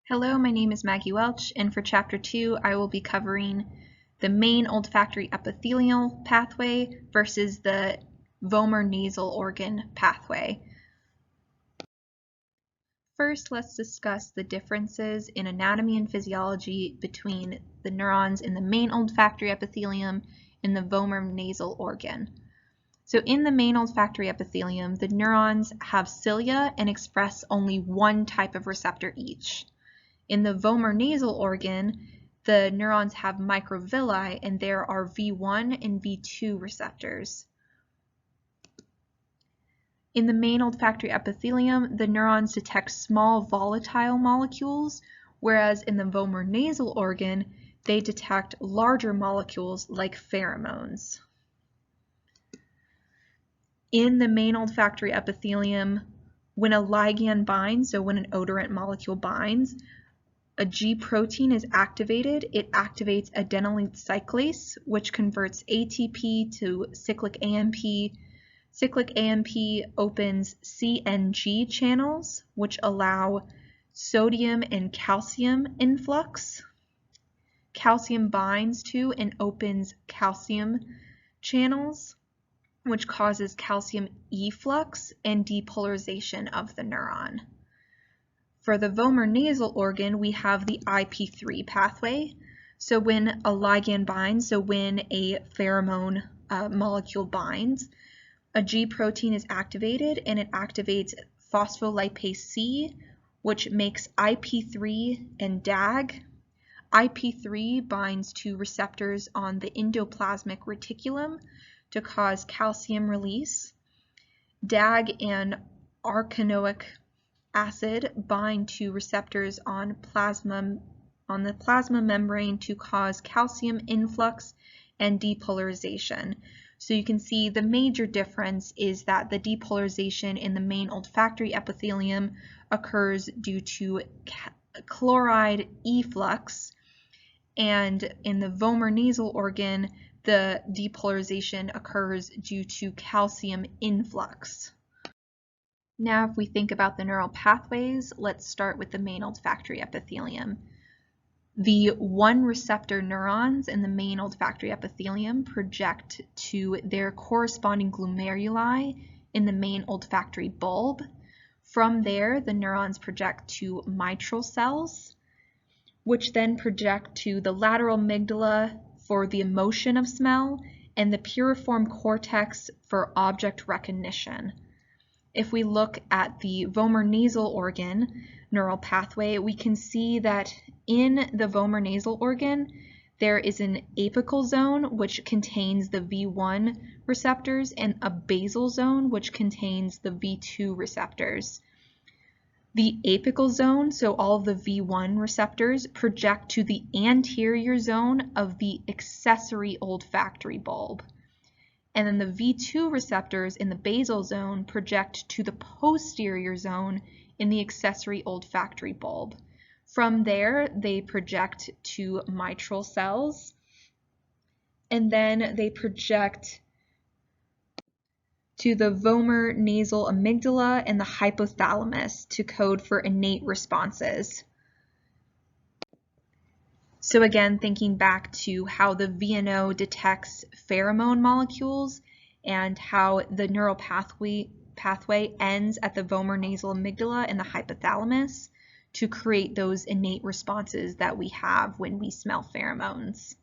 Hello, my name is Maggie Welch, and for Chapter 2, I will be covering the main olfactory epithelial pathway versus the vomer nasal organ pathway. First, let's discuss the differences in anatomy and physiology between the neurons in the main olfactory epithelium and the vomer nasal organ. So in the main olfactory epithelium, the neurons have cilia and express only one type of receptor each. In the vomer nasal organ, the neurons have microvilli and there are V1 and V2 receptors. In the main olfactory epithelium, the neurons detect small volatile molecules, whereas in the vomer nasal organ, they detect larger molecules like pheromones. In the main olfactory epithelium, when a ligand binds, so when an odorant molecule binds, a G protein is activated. It activates adenylyl cyclase, which converts ATP to cyclic AMP. Cyclic AMP opens CNG channels, which allow sodium and calcium influx. Calcium binds to and opens calcium channels, which causes calcium efflux and depolarization of the neuron. For the vomer nasal organ, we have the IP3 pathway. So when a ligand binds, so when a pheromone molecule binds, a G protein is activated and it activates phospholipase C, which makes IP3 and DAG. IP3 binds to receptors on the endoplasmic reticulum to cause calcium release. DAG and arachidonic acid bind to receptors on the plasma membrane to cause calcium influx and depolarization. So you can see the major difference is that the depolarization in the main olfactory epithelium occurs due to chloride efflux, and in the vomer nasal organ, the depolarization occurs due to calcium influx. Now, if we think about the neural pathways, let's start with the main olfactory epithelium. The 1 receptor neurons in the main olfactory epithelium project to their corresponding glomeruli in the main olfactory bulb. From there, the neurons project to mitral cells, which then project to the lateral amygdala for the emotion of smell and the piriform cortex for object recognition. If we look at the vomer nasal organ neural pathway, we can see that in the vomer nasal organ, there is an apical zone which contains the V1 receptors and a basal zone which contains the V2 receptors. The apical zone, so all of the V1 receptors, project to the anterior zone of the accessory olfactory bulb. And then the V2 receptors in the basal zone project to the posterior zone in the accessory olfactory bulb. From there, they project to mitral cells, and then they project to the vomer nasal amygdala and the hypothalamus to code for innate responses. So again, thinking back to how the VNO detects pheromone molecules and how the neural pathway ends at the vomer nasal amygdala and the hypothalamus to create those innate responses that we have when we smell pheromones.